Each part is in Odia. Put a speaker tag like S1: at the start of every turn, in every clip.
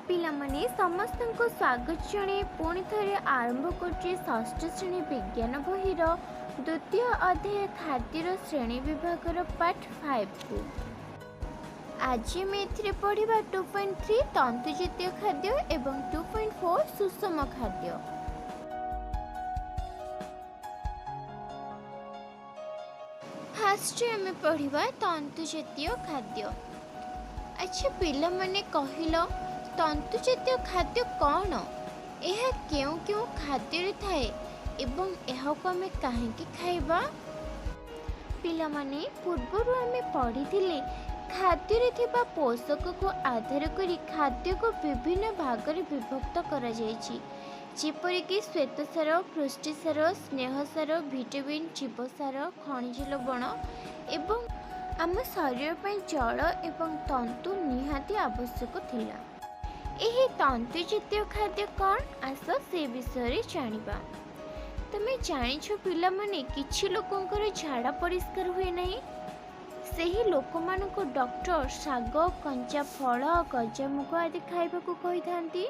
S1: ପିଲାମାନେ ସମସ୍ତଙ୍କୁ ସ୍ୱାଗତ ଜଣାଇ ପୁଣି ଥରେ ଆରମ୍ଭ କରୁଛି ଷଷ୍ଠ ଶ୍ରେଣୀ ବିଜ୍ଞାନ ବହିର ଦ୍ୱିତୀୟ ଅଧ୍ୟାୟ ଖାଦ୍ୟର ଶ୍ରେଣୀ ବିଭାଗର ପାର୍ଟ 5କୁ। ଆଜି ଆମେ ଏଥିରେ ପଢ଼ିବା 2.3 ତନ୍ତୁଜାତୀୟ ଖାଦ୍ୟ ଏବଂ 2.4 ସୁଷମ ଖାଦ୍ୟ। ଫାର୍ଷ୍ଟ ଆମେ ପଢ଼ିବା ତନ୍ତୁଜାତୀୟ ଖାଦ୍ୟ। ଆଚ୍ଛା ପିଲାମାନେ କହିଲ ତନ୍ତୁଜାତୀୟ ଖାଦ୍ୟ କ'ଣ? ଏହା କେଉଁ କେଉଁ ଖାଦ୍ୟରେ ଥାଏ ଏବଂ ଏହାକୁ ଆମେ କାହିଁକି ଖାଇବା? ପିଲାମାନେ ପୂର୍ବରୁ ଆମେ ପଢ଼ିଥିଲେ ଖାଦ୍ୟରେ ଥିବା ପୋଷକକୁ ଆଧାର କରି ଖାଦ୍ୟକୁ ବିଭିନ୍ନ ଭାଗରେ ବିଭକ୍ତ କରାଯାଇଛି, ଯେପରିକି ଶ୍ୱେତସାର, ପୃଷ୍ଟିସାର, ସ୍ନେହସାର, ଭିଟାମିନ୍, ଜୀବସାର, ଖଣିଜ ଲବଣ ଏବଂ ଆମ ଶରୀର ପାଇଁ ଜଳ ଏବଂ ତନ୍ତୁ ନିହାତି ଆବଶ୍ୟକ ଥିଲା। ଏହି ତନ୍ତୁଜାତୀୟ ଖାଦ୍ୟ କ'ଣ? ଆସ ସେ ବିଷୟରେ ଜାଣିବା। ତମେ ଜାଣିଛ ପିଲାମାନେ, କିଛି ଲୋକଙ୍କର ଝାଡ଼ା ପରିଷ୍କାର ହୁଏ ନାହିଁ। ସେହି ଲୋକମାନଙ୍କୁ ଡକ୍ଟର ଶାଗ, କଞ୍ଚା ଫଳ, ଗଜାମୁଗ ଆଦି ଖାଇବାକୁ କହିଥାନ୍ତି।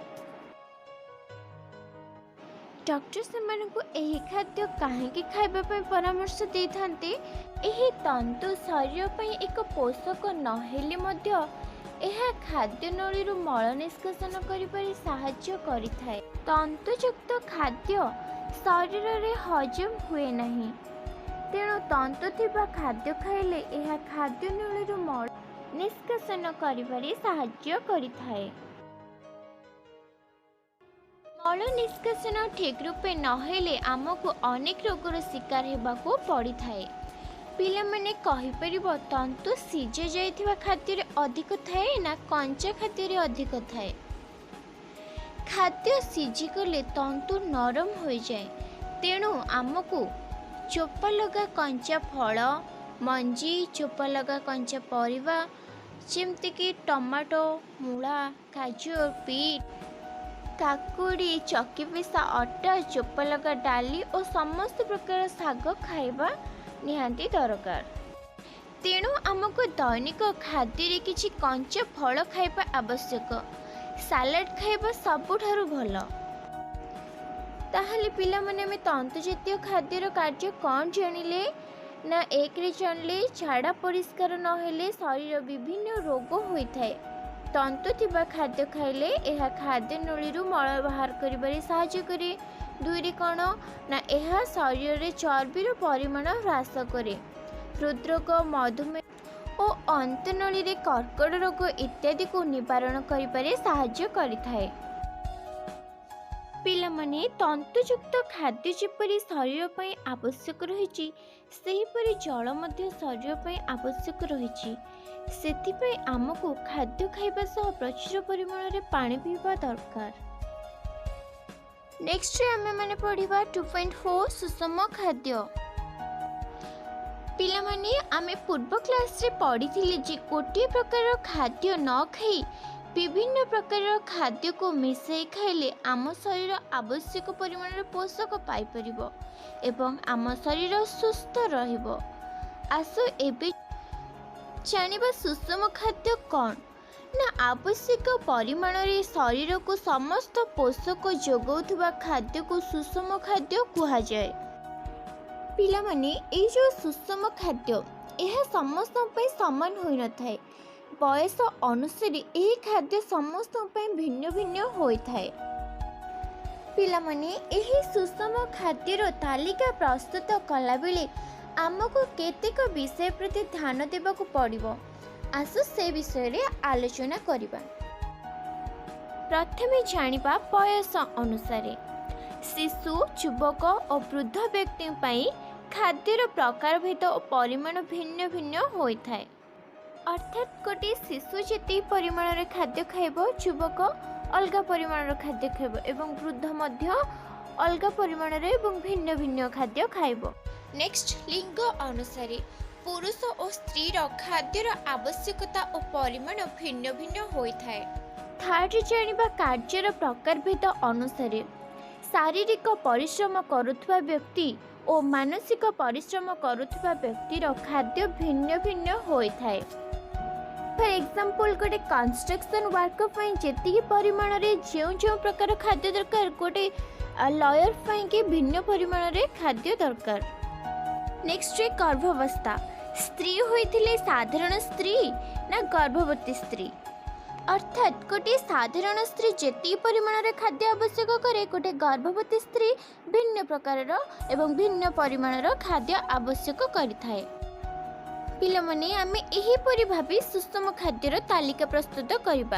S1: ଡକ୍ଟର ସେମାନଙ୍କୁ ଏହି ଖାଦ୍ୟ କାହିଁକି ଖାଇବା ପାଇଁ ପରାମର୍ଶ ଦେଇଥାନ୍ତି? ଏହି ତନ୍ତୁ ଶରୀର ପାଇଁ ଏକ ପୋଷକ ନହେଲେ ମଧ୍ୟ ଏହା ଖାଦ୍ୟ ନଳୀରୁ ମଳ ନିଷ୍କାସନ କରିବାରେ ସାହାଯ୍ୟ କରିଥାଏ। ତନ୍ତୁଯୁକ୍ତ ଖାଦ୍ୟ ଶରୀରରେ ହଜମ ହୁଏ ନାହିଁ, ତେଣୁ ତନ୍ତୁ ଥିବା ଖାଦ୍ୟ ଖାଇଲେ ଏହା ଖାଦ୍ୟ ନଳୀରୁ ମଳ ନିଷ୍କାସନ କରିବାରେ ସାହାଯ୍ୟ କରିଥାଏ। ମଳ ନିଷ୍କାସନ ଠିକ୍ ରୂପେ ନହେଲେ ଆମକୁ ଅନେକ ରୋଗର ଶିକାର ହେବାକୁ ପଡ଼ିଥାଏ। ପିଲାମାନେ କହିପାରିବ, ତନ୍ତୁ ସିଝା ଯାଇଥିବା ଖାଦ୍ୟରେ ଅଧିକ ଥାଏ ନା କଞ୍ଚା ଖାଦ୍ୟରେ ଅଧିକ ଥାଏ? ଖାଦ୍ୟ ସିଝିଗଲେ ତନ୍ତୁ ନରମ ହୋଇଯାଏ, ତେଣୁ ଆମକୁ ଚୋପା ଲଗା କଞ୍ଚା ଫଳ, ମଞ୍ଜି, ଚୋପା ଲଗା କଞ୍ଚା ପରିବା ଯେମିତିକି ଟମାଟୋ, ମୂଳା, ଗାଜର, ବିଟ୍, କାକୁଡ଼ି, ଚକିପିସା ଅଟା, ଚୋପା ଲଗା ଡାଲି ଓ ସମସ୍ତ ପ୍ରକାର ଶାଗ ଖାଇବା ନିହାତି ଦରକାର। ତେଣୁ ଆମକୁ ଦୈନିକ ଖାଦ୍ୟରେ କିଛି କଞ୍ଚା ଫଳ ଖାଇବା ଆବଶ୍ୟକ। ସାଲାଡ୍ ଖାଇବା ସବୁଠାରୁ ଭଲ। ତାହେଲେ ପିଲାମାନେ ଆମେ ତନ୍ତୁଜାତୀୟ ଖାଦ୍ୟର କାର୍ଯ୍ୟ କ'ଣ ଜାଣିଲେ? ନା ଏକରେ ଜାଣିଲେ ଝାଡ଼ା ପରିଷ୍କାର ନହେଲେ ଶରୀର ବିଭିନ୍ନ ରୋଗ ହୋଇଥାଏ। ତନ୍ତୁ ଥିବା ଖାଦ୍ୟ ଖାଇଲେ ଏହା ଖାଦ୍ୟ ନଳୀରୁ ମଳ ବାହାର କରିବାରେ ସାହାଯ୍ୟ କରେ। ଦୁଇରେ କ'ଣ? ନା ଏହା ଶରୀରରେ ଚର୍ବିର ପରିମାଣ ହ୍ରାସ କରେ। ହୃଦରୋଗ, ମଧୁମେହ ଓ ଅନ୍ତନଳୀରେ କର୍କଟ ରୋଗ ଇତ୍ୟାଦିକୁ ନିବାରଣ କରିବାରେ ସାହାଯ୍ୟ କରିଥାଏ। ପିଲାମାନେ ତନ୍ତୁଯୁକ୍ତ ଖାଦ୍ୟ ଯେପରି ଶରୀର ପାଇଁ ଆବଶ୍ୟକ ରହିଛି, ସେହିପରି ଜଳ ମଧ୍ୟ ଶରୀର ପାଇଁ ଆବଶ୍ୟକ ରହିଛି। ସେଥିପାଇଁ ଆମକୁ ଖାଦ୍ୟ ଖାଇବା ସହ ପ୍ରଚୁର ପରିମାଣରେ ପାଣି ପିଇବା ଦରକାର। ନେକ୍ସଟ ଆମେମାନେ ପଢ଼ିବା 2.4 ସୁଷମ ଖାଦ୍ୟ। ପିଲାମାନେ ଆମେ ପୂର୍ବ କ୍ଲାସରେ ପଢ଼ିଥିଲେ ଯେ ଗୋଟିଏ ପ୍ରକାରର ଖାଦ୍ୟ ନ ଖାଇ ବିଭିନ୍ନ ପ୍ରକାରର ଖାଦ୍ୟକୁ ମିଶାଇ ଖାଇଲେ ଆମ ଶରୀର ଆବଶ୍ୟକ ପରିମାଣର ପୋଷକ ପାଇପାରିବ ଏବଂ ଆମ ଶରୀର ସୁସ୍ଥ ରହିବ। ଆସ ଏବେ ଜାଣିବା ସୁଷମ ଖାଦ୍ୟ କ'ଣ? ନା ଆବଶ୍ୟକ ପରିମାଣରେ ଶରୀରକୁ ସମସ୍ତ ପୋଷକ ଯୋଗାଉଥିବା ଖାଦ୍ୟକୁ ସୁଷମ ଖାଦ୍ୟ କୁହାଯାଏ। ପିଲାମାନେ ଏଇ ଯେଉଁ ସୁଷମ ଖାଦ୍ୟ, ଏହା ସମସ୍ତଙ୍କ ପାଇଁ ସମାନ ହୋଇନଥାଏ। ବୟସ ଅନୁସାରେ ଏହି ଖାଦ୍ୟ ସମସ୍ତଙ୍କ ପାଇଁ ଭିନ୍ନ ଭିନ୍ନ ହୋଇଥାଏ। ପିଲାମାନେ ଏହି ସୁଷମ ଖାଦ୍ୟର ତାଲିକା ପ୍ରସ୍ତୁତ କଲାବେଳେ ଆମକୁ କେତେକ ବିଷୟ ପ୍ରତି ଧ୍ୟାନ ଦେବାକୁ ପଡ଼ିବ। ଆସ ସେ ବିଷୟରେ ଆଲୋଚନା କରିବା। ପ୍ରଥମେ ଜାଣିବା ବୟସ ଅନୁସାରେ। ଶିଶୁ, ଯୁବକ ଓ ବୃଦ୍ଧ ବ୍ୟକ୍ତିଙ୍କ ପାଇଁ ଖାଦ୍ୟର ପ୍ରକାରଭେଦ ଓ ପରିମାଣ ଭିନ୍ନ ଭିନ୍ନ ହୋଇଥାଏ। ଅର୍ଥାତ୍ ଗୋଟିଏ ଶିଶୁ ଯେତିକି ପରିମାଣରେ ଖାଦ୍ୟ ଖାଇବ, ଯୁବକ ଅଲଗା ପରିମାଣର ଖାଦ୍ୟ ଖାଇବ ଏବଂ ବୃଦ୍ଧ ମଧ୍ୟ ଅଲଗା ପରିମାଣରେ ଏବଂ ଭିନ୍ନ ଭିନ୍ନ ଖାଦ୍ୟ ଖାଇବ। ନେକ୍ସଟ, ଲିଙ୍ଗ ଅନୁସାରେ ପୁରୁଷ ଓ ସ୍ତ୍ରୀର ଖାଦ୍ୟର ଆବଶ୍ୟକତା ଓ ପରିମାଣ ଭିନ୍ନ ଭିନ୍ନ ହୋଇଥାଏ। ଥାର୍ଡରେ ଜାଣିବା କାର୍ଯ୍ୟର ପ୍ରକାରଭେଦ ଅନୁସାରେ। ଶାରୀରିକ ପରିଶ୍ରମ କରୁଥିବା ବ୍ୟକ୍ତି ଓ ମାନସିକ ପରିଶ୍ରମ କରୁଥିବା ବ୍ୟକ୍ତିର ଖାଦ୍ୟ ଭିନ୍ନ ଭିନ୍ନ ହୋଇଥାଏ। फॉर एग्जांपल गोटे कंस्ट्रक्शन वर्कर पई जेतिकी परिमाण रे जो प्रकार खाद्य दरकार गोटे लॉयर पई के भिन्न परिमाण रे खाद्य दरकार। नेक्स्ट रे गर्भावस्था स्त्री होइथिले साधारण स्त्री ना गर्भवती स्त्री अर्थात गोटे साधारण स्त्री जेति परिमाण रे खाद्य आवश्यक करे गोटे गर्भवती स्त्री भिन्न प्रकार एवं भिन्न परिमाण खाद्य आवश्यक करिथाए। पिला माने आमे एही परि भाबी सुषम खाद्यर तालिका प्रस्तुत करिबा।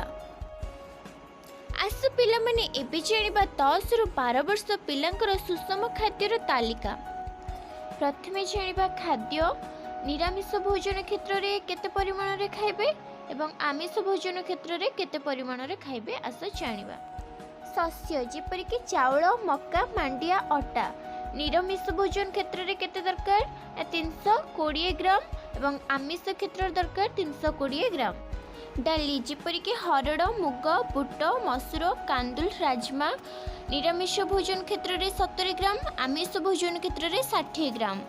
S1: आसु पिला माने एबे जानिबा 10 रु 12 वर्ष पिलांकर सुषम खाद्यर तालिका। प्रथमे जानिबा खाद्य निरामिष भोजन क्षेत्र रे केते परिमाण रे खाइबे एवं आमिष भोजन क्षेत्र रे केते परिमाण रे खाइबे आस जानिबा। शस्य जेपरि कि चावल मक्का मांडिया अटा निरामिष भोजन क्षेत्र रे केते दरकार 320 ग्राम एवं आमिष क्षेत्र दरकार 320 ग्राम। डाली जेपरि कि हरड़ मुग बुट मसूर कांदुल राजमा निरामिष भोजन क्षेत्र रे 70 ग्राम आमिष भोजन क्षेत्र रे 60 ग्राम।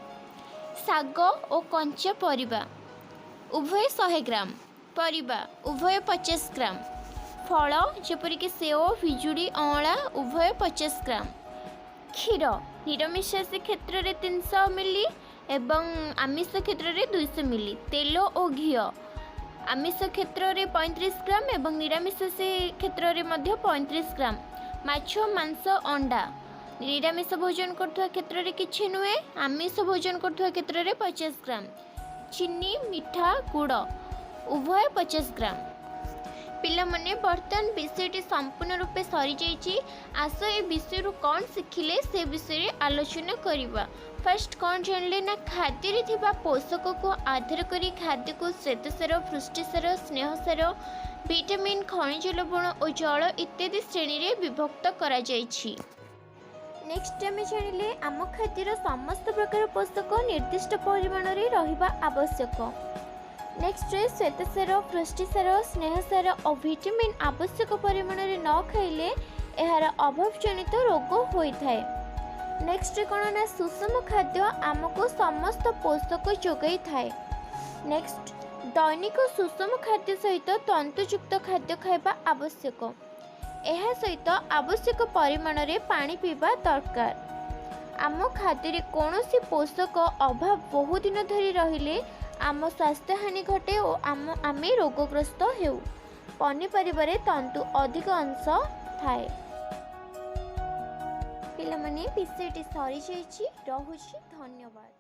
S1: साग और कंचा परिबा उभय 100 ग्राम परिबा उभय 50 ग्राम। फल जेपरि कि सेव पिजुड़ी अँला उभय 50 ग्राम। क्षीर निरामिष क्षेत्र रे 300 मिली एवं आमिष क्षेत्र रे 200 मिली। तेल और घी आमिष क्षेत्र रे 35 ग्राम एवं निरामिष क्षेत्र रे मध्य 35 ग्राम। माछ मांस अंडा निरामिष भोजन करथुवा क्षेत्र रे किछि नुहे आमिष भोजन करथुवा क्षेत्र रे 50 ग्राम। चीनी मीठा गुड़ उभय 50 ग्राम। पिला माने बर्तन विषयटी संपूर्ण रूपे सरी जाइछि। आस ए विषय रु कौन शिखिले से विषय रे आलोचना करिबा। फर्स्ट कौन जानले ना खाद्य रे थिबा पोषक को आधार करी खाद्य को श्वेतसार पुष्टिसार स्नेहसार विटामिन खनिज लवण और जल इत्यादि श्रेणी रे विभक्त करा जाइछि। नेक्स्ट आम जानिले आम खाद्यर समस्त प्रकार पोषक निर्दिष्ट परिमाण रे रहिबा आवश्यक। नेक्स्ट श्वेतसार पुष्टिसार स्नेहसार और विटामिन आवश्यक परिमाण रे न खाइले एहार अभाव जनित रोग होइथाय। नेक्स्ट कौन ना सुषम खाद्य आमको समस्त पोषक जोगाई थाए। नेक्स्ट दैनिक सुषम खाद्य सहित तंतुयुक्त खाद्य खाइबा आवश्यक। एहा सहित आवश्यक परिमाण रे पानी पीबा दरकार। आम खाद्य रे कौनसी पोषक अभाव बहु दिन धरी रहिले आम स्वास्थ्य हानि घटे और आमे रोगग्रस्त हेउ। पनीपरिबा रे तंतु अधिक अंश थाए। पिला माने विषयटी सरी जाइछि। रहुछि धन्यवाद।